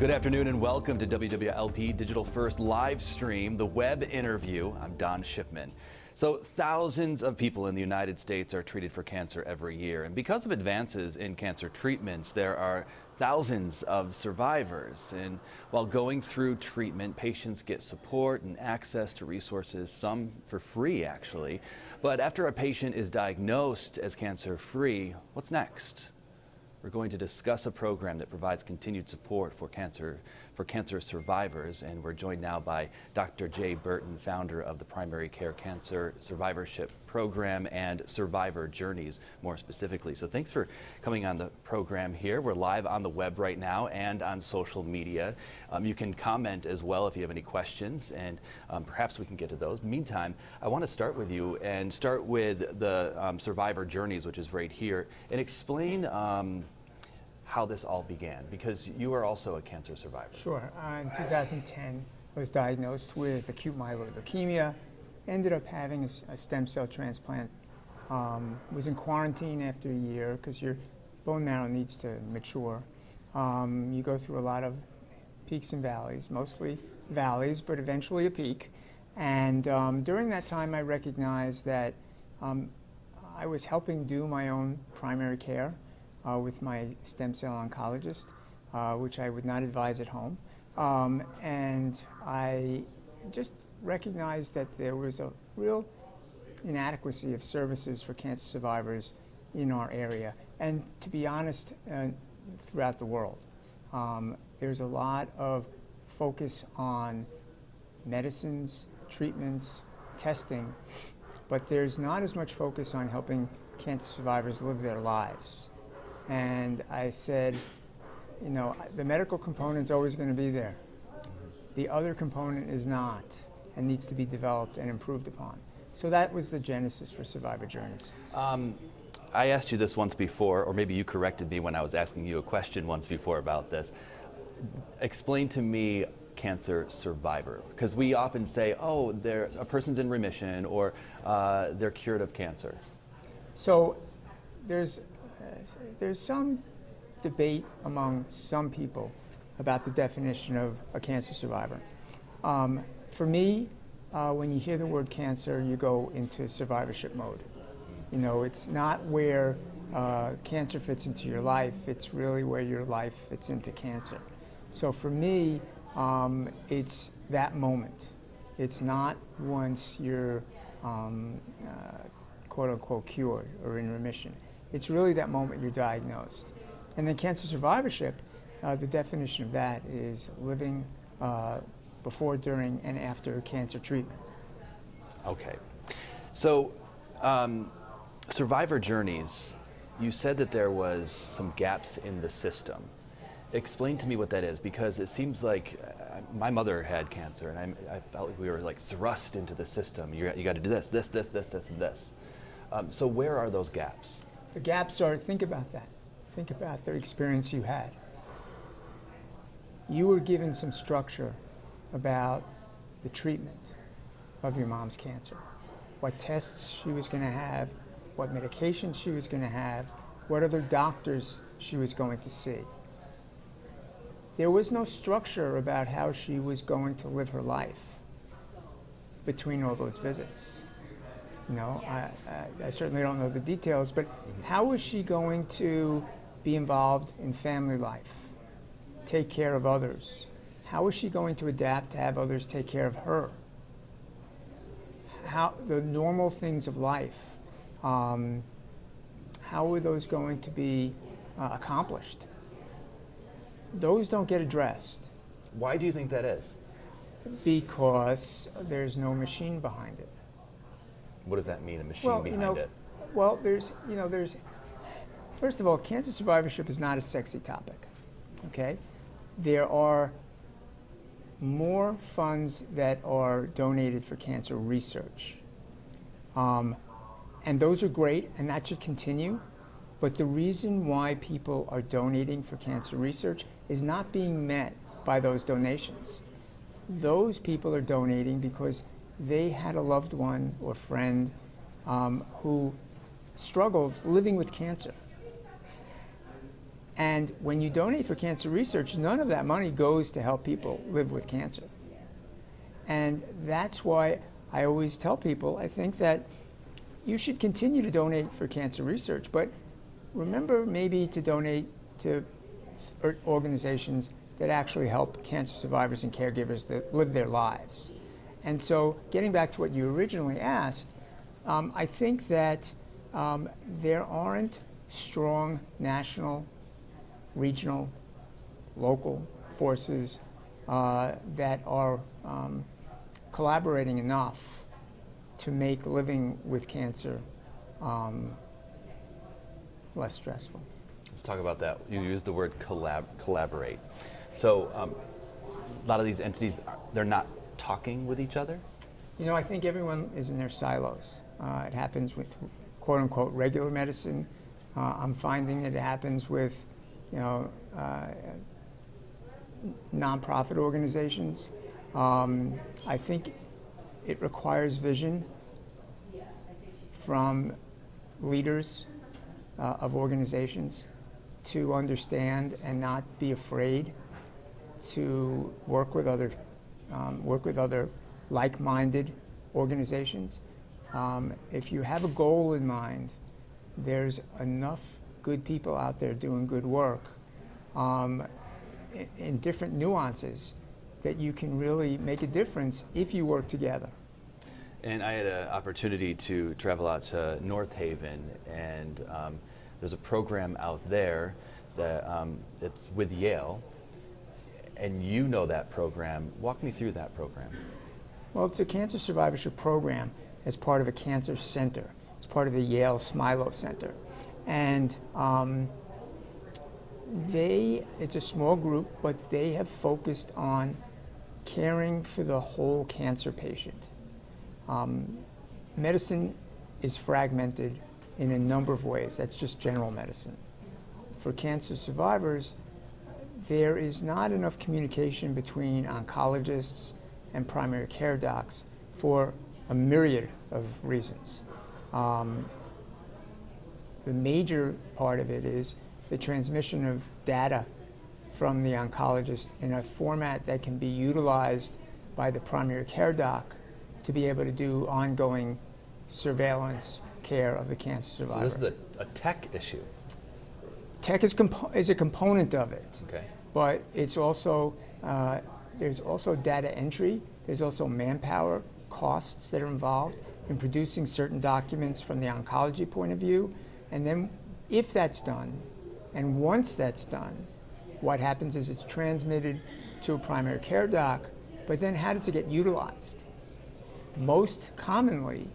Good afternoon and welcome to WWLP Digital First live stream, the web interview. I'm Don Shipman. So thousands of people in the United States are treated for cancer every year. And because of advances in cancer treatments, there are thousands of survivors. And while going through treatment, patients get support and access to resources, some for free actually. But after a patient is diagnosed as cancer-free, what's next? We're going to discuss a program that provides continued support for cancer survivors, and we're joined now by Dr. J. Burton, founder of the Primary Care Cancer Survivorship Program and Survivor Journeys, more specifically. So thanks for coming on the program here. We're live on the web right now and on social media. You can comment as well if you have any questions, and perhaps we can get to those. Meantime, I want to start with you and start with the Survivor Journeys, which is right here, and explain how this all began, because you are also a cancer survivor. Sure. In 2010, I was diagnosed with acute myeloid leukemia, ended up having a stem cell transplant, was in quarantine after a year because your bone marrow needs to mature. You go through a lot of peaks and valleys, mostly valleys, but eventually a peak. And during that time, I recognized that I was helping do my own primary care with my stem cell oncologist, which I would not advise at home. And I just recognized that there was a real inadequacy of services for cancer survivors in our area. And to be honest, throughout the world. There's a lot of focus on medicines, treatments, testing, but there's not as much focus on helping cancer survivors live their lives. And I said, you know, the medical component's always going to be there. The other component is not, and needs to be developed and improved upon. So that was the genesis for Survivor Journeys. I asked you this once before, or maybe you corrected me when I was asking you a question once before about this. Explain to me cancer survivor, because we often say, oh, a person's in remission, or they're cured of cancer. So there's some debate among some people about the definition of a cancer survivor. For me, when you hear the word cancer, you go into survivorship mode. You know, it's not where cancer fits into your life, it's really where your life fits into cancer. So for me, it's that moment. It's not once you're quote unquote cured or in remission. It's really that moment you're diagnosed. And then cancer survivorship, the definition of that is living before, during, and after cancer treatment. Okay. So, Survivor Journeys, you said that there was some gaps in the system. Explain to me what that is, because it seems like my mother had cancer, and I felt like we were like thrust into the system. You got to do this, and this. So where are those gaps? The gaps are, think about that. Think about the experience you had. You were given some structure about the treatment of your mom's cancer. What tests she was going to have, what medications she was going to have, what other doctors she was going to see. There was no structure about how she was going to live her life between all those visits. You know, I certainly don't know the details, but how was she going to be involved in family life, take care of others? How was she going to adapt to have others take care of her? How the normal things of life, how were those going to be accomplished? Those don't get addressed. Why do you think that is? Because there's no machine behind it. What does that mean, a machine behind it? Well, there's, first of all, cancer survivorship is not a sexy topic, okay? There are more funds that are donated for cancer research. And those are great, and that should continue. But the reason why people are donating for cancer research is not being met by those donations. Those people are donating because they had a loved one or friend who struggled living with cancer. And when you donate for cancer research, none of that money goes to help people live with cancer. And that's why I always tell people, I think that you should continue to donate for cancer research, but remember maybe to donate to organizations that actually help cancer survivors and caregivers that live their lives. And so getting back to what you originally asked, I think that there aren't strong national, regional, local forces that are collaborating enough to make living with cancer less stressful. Let's talk about that. You used the word collaborate. So a lot of these entities, they're not talking with each other? You know, I think everyone is in their silos. It happens with quote unquote regular medicine. I'm finding that it happens with, you know, nonprofit organizations. I think it requires vision from leaders of organizations to understand and not be afraid to work with other like-minded organizations. If you have a goal in mind, there's enough good people out there doing good work in different nuances that you can really make a difference if you work together. And I had an opportunity to travel out to North Haven, and there's a program out there that it's with Yale, and you know that program. Walk me through that program. Well, it's a cancer survivorship program as part of a cancer center. It's part of the Yale Smilo Center. And it's a small group, but they have focused on caring for the whole cancer patient. Medicine is fragmented in a number of ways. That's just general medicine. For cancer survivors, there is not enough communication between oncologists and primary care docs for a myriad of reasons. The major part of it is the transmission of data from the oncologist in a format that can be utilized by the primary care doc to be able to do ongoing surveillance care of the cancer survivor. So this is a tech issue. Tech is a component of it. Okay. But it's also, there's also data entry, there's also manpower costs that are involved in producing certain documents from the oncology point of view. And then if that's done, and once that's done, what happens is it's transmitted to a primary care doc, but then how does it get utilized? Most commonly,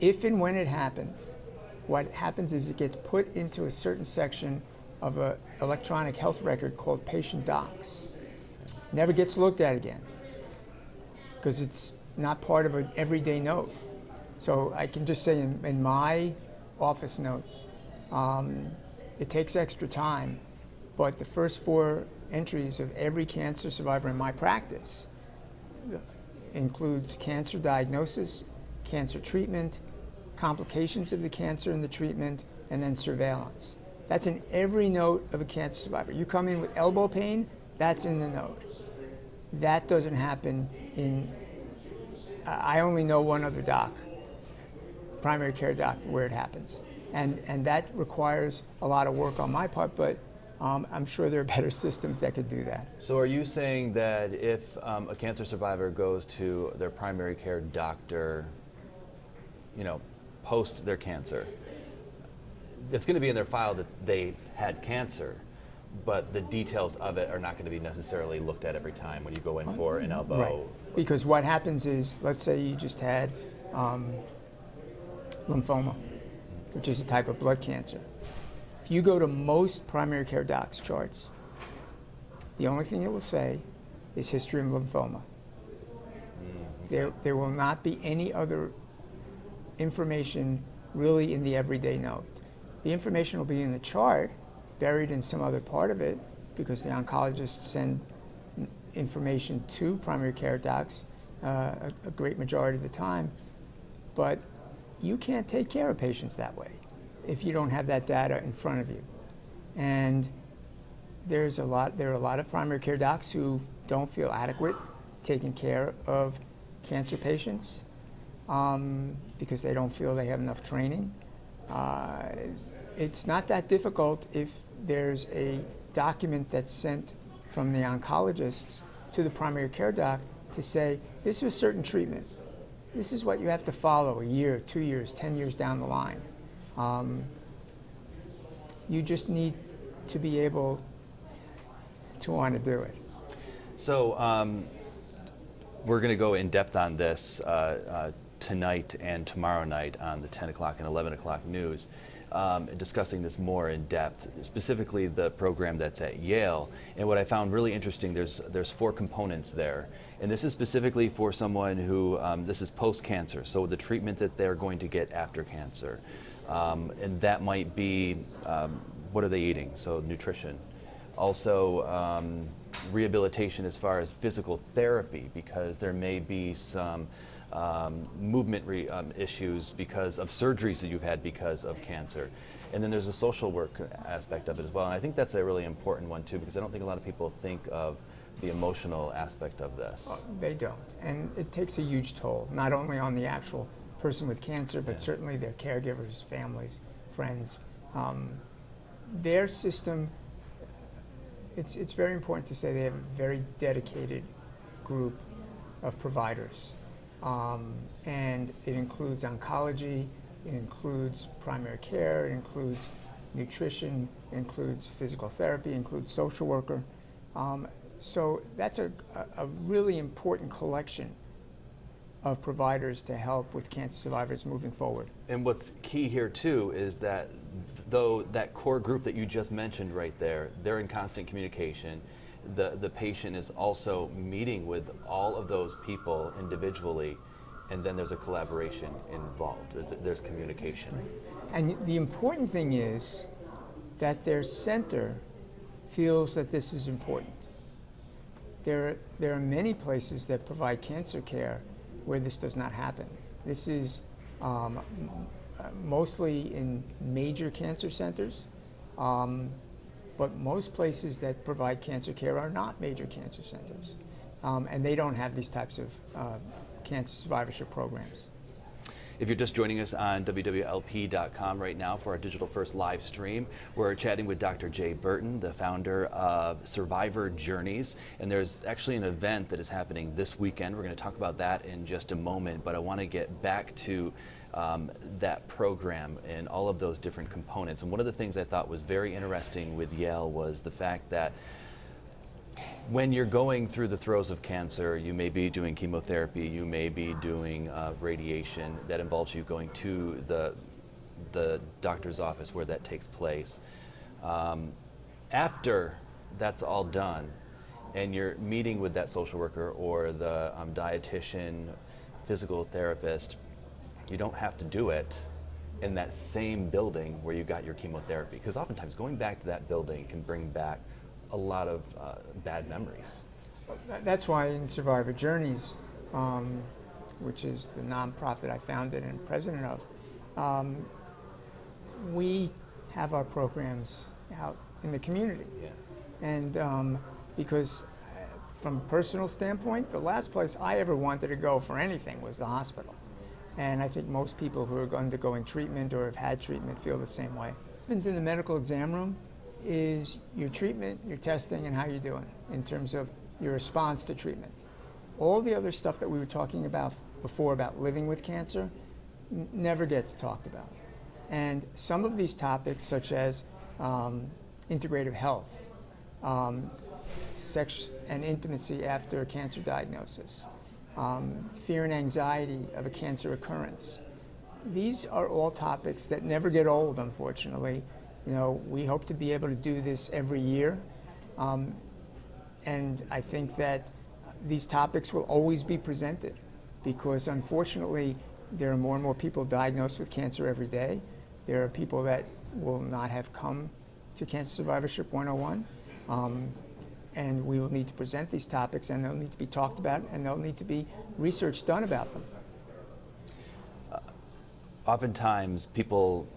if and when it happens, what happens is it gets put into a certain section of an electronic health record called patient docs. Never gets looked at again because it's not part of an everyday note. So I can just say in my office notes, it takes extra time, but the first 4 entries of every cancer survivor in my practice includes cancer diagnosis, cancer treatment, complications of the cancer and the treatment, and then surveillance. That's in every note of a cancer survivor. You come in with elbow pain, that's in the note. That doesn't happen in, I only know one other doc, primary care doc, where it happens. And that requires a lot of work on my part, but I'm sure there are better systems that could do that. So are you saying that if a cancer survivor goes to their primary care doctor, you know, post their cancer, it's going to be in their file that they had cancer, but the details of it are not going to be necessarily looked at every time when you go in for an elbow? Right. Because what happens is, let's say you just had lymphoma, which is a type of blood cancer. If you go to most primary care docs' charts, the only thing it will say is history of lymphoma. There will not be any other information really in the everyday note. The information will be in the chart, buried in some other part of it, because the oncologists send information to primary care docs a great majority of the time. But you can't take care of patients that way if you don't have that data in front of you. And there are a lot of primary care docs who don't feel adequate taking care of cancer patients because they don't feel they have enough training. It's not that difficult if there's a document that's sent from the oncologists to the primary care doc to say, this is a certain treatment. This is what you have to follow a year, 2 years, 10 years down the line. You just need to be able to want to do it. So we're going to go in depth on this tonight and tomorrow night on the 10 o'clock and 11 o'clock news, discussing this more in depth, specifically the program that's at Yale. And what I found really interesting, there's 4 components there. And this is specifically for someone who, this is post-cancer, so the treatment that they're going to get after cancer. And that might be, what are they eating? So nutrition. Also, rehabilitation as far as physical therapy, because there may be some movement issues because of surgeries that you've had because of cancer. And then there's a social work aspect of it as well. And I think that's a really important one too, because I don't think a lot of people think of the emotional aspect of this. They don't. And it takes a huge toll, not only on the actual person with cancer, but certainly their caregivers, families, friends. Their system, it's very important to say they have a very dedicated group of providers. And it includes oncology, it includes primary care, it includes nutrition, it includes physical therapy, it includes social worker. So that's a really important collection of providers to help with cancer survivors moving forward. And what's key here too is that though that core group that you just mentioned right there, they're in constant communication. The patient is also meeting with all of those people individually, and then there's a collaboration involved. There's communication. And the important thing is that their center feels that this is important. There are many places that provide cancer care where this does not happen. This is mostly in major cancer centers, but most places that provide cancer care are not major cancer centers, and they don't have these types of cancer survivorship programs. If you're just joining us on wwlp.com right now for our Digital First live stream, we're chatting with Dr. Jay Burton, the founder of Survivor Journeys. And there's actually an event that is happening this weekend. We're going to talk about that in just a moment, but I want to get back to that program and all of those different components. And one of the things I thought was very interesting with Yale was the fact that when you're going through the throes of cancer, you may be doing chemotherapy, you may be doing radiation that involves you going to the doctor's office where that takes place. After that's all done, and you're meeting with that social worker or the dietitian, physical therapist, you don't have to do it in that same building where you got your chemotherapy. Because oftentimes going back to that building can bring back a lot of bad memories. That's why in Survivor Journeys, which is the nonprofit I founded and president of, we have our programs out in the community. Yeah. And because from a personal standpoint, the last place I ever wanted to go for anything was the hospital. And I think most people who are undergoing treatment or have had treatment feel the same way. What happens in the medical exam room is your treatment, your testing, and how you're doing in terms of your response to treatment. All the other stuff that we were talking about before about living with cancer never gets talked about. And some of these topics, such as integrative health, sex and intimacy after a cancer diagnosis, fear and anxiety of a cancer occurrence, these are all topics that never get old, unfortunately. You know, we hope to be able to do this every year, and I think that these topics will always be presented because, unfortunately, there are more and more people diagnosed with cancer every day. There are people that will not have come to Cancer Survivorship 101, and we will need to present these topics, and they'll need to be talked about, and there'll need to be research done about them. Oftentimes, people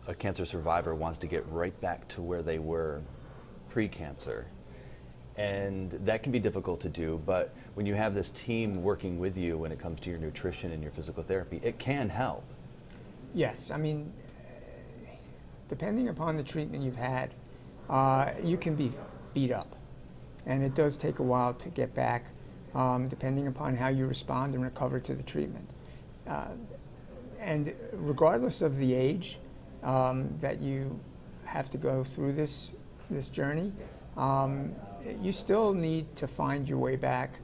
a cancer survivor wants to get right back to where they were pre-cancer. And that can be difficult to do, but when you have this team working with you when it comes to your nutrition and your physical therapy, it can help. Yes, I mean, depending upon the treatment you've had, you can be beat up. And it does take a while to get back, depending upon how you respond and recover to the treatment. And regardless of the age that you have to go through this journey, you still need to find your way back.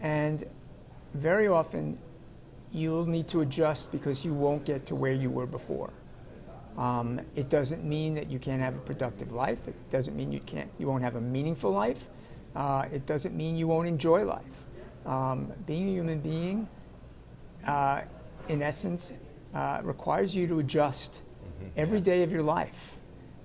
And very often, you'll need to adjust because you won't get to where you were before. It doesn't mean that you can't have a productive life. It doesn't mean you won't have a meaningful life. It doesn't mean you won't enjoy life. Being a human being, in essence, requires you to adjust every day of your life.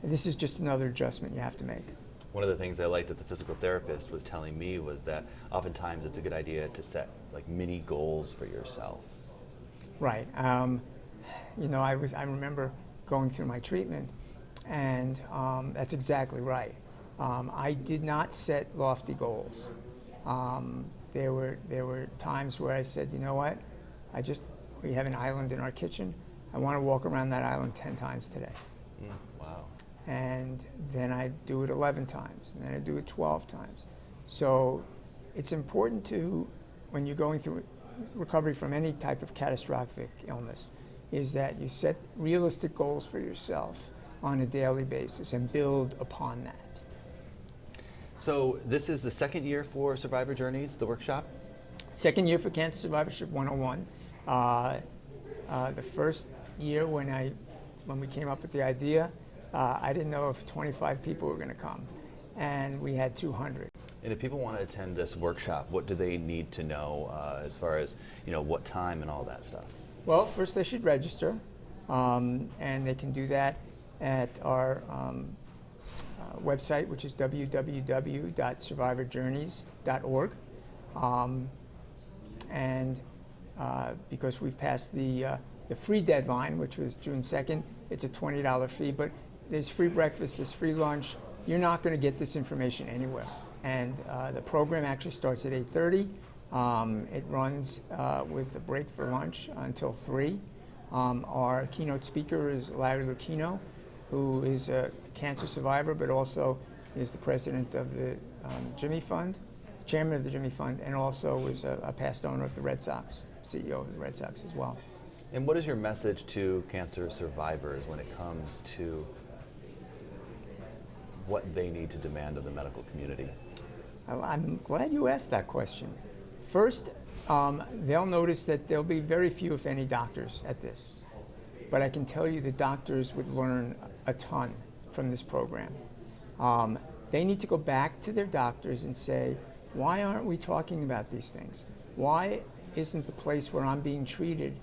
And this is just another adjustment you have to make. One of the things I liked that the physical therapist was telling me was that oftentimes it's a good idea to set like mini goals for yourself. Right. You know, I remember going through my treatment, and that's exactly right. I did not set lofty goals. There were times where I said, you know what, we have an island in our kitchen. I want to walk around that island 10 times today. Wow. And then I do it 11 times, and then I do it 12 times. So it's important to, when you're going through recovery from any type of catastrophic illness, is that you set realistic goals for yourself on a daily basis and build upon that. So this is the second year for Survivor Journeys, the workshop? Second year for Cancer Survivorship 101. The first year when we came up with the idea, I didn't know if 25 people were going to come, and we had 200. And if people want to attend this workshop, what do they need to know as far as, you know, what time and all that stuff? Well, first they should register, and they can do that at our website, which is www.survivorjourneys.org. And because we've passed the free deadline, which was June 2nd, it's a $20 fee, but there's free breakfast, there's free lunch. You're not going to get this information anywhere. And the program actually starts at 8:30. It runs with a break for lunch until 3. Our keynote speaker is Larry Lucchino, who is a cancer survivor, but also is the president of the Jimmy Fund, chairman of the Jimmy Fund, and also was a past owner of the Red Sox, CEO of the Red Sox as well. And what is your message to cancer survivors when it comes to what they need to demand of the medical community? I'm glad you asked that question. First, they'll notice that there'll be very few, if any, doctors at this. But I can tell you the doctors would learn a ton from this program. They need to go back to their doctors and say, why aren't we talking about these things? Why isn't the place where I'm being treated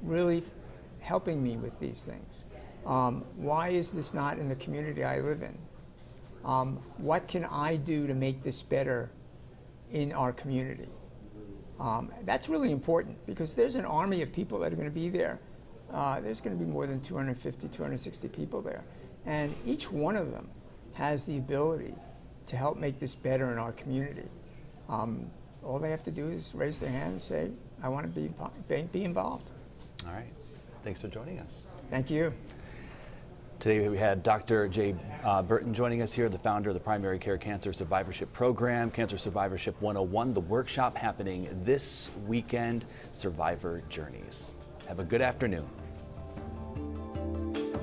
really helping me with these things? Why is this not in the community I live in? What can I do to make this better in our community? That's really important because there's an army of people that are going to be there. There's going to be more than 250, 260 people there. And each one of them has the ability to help make this better in our community. All they have to do is raise their hand and say, I want to be involved. All right. Thanks for joining us. Thank you. Today we had Dr. J. Burton joining us here, the founder of the Primary Care Cancer Survivorship Program, Cancer Survivorship 101, the workshop happening this weekend, Survivor Journeys. Have a good afternoon.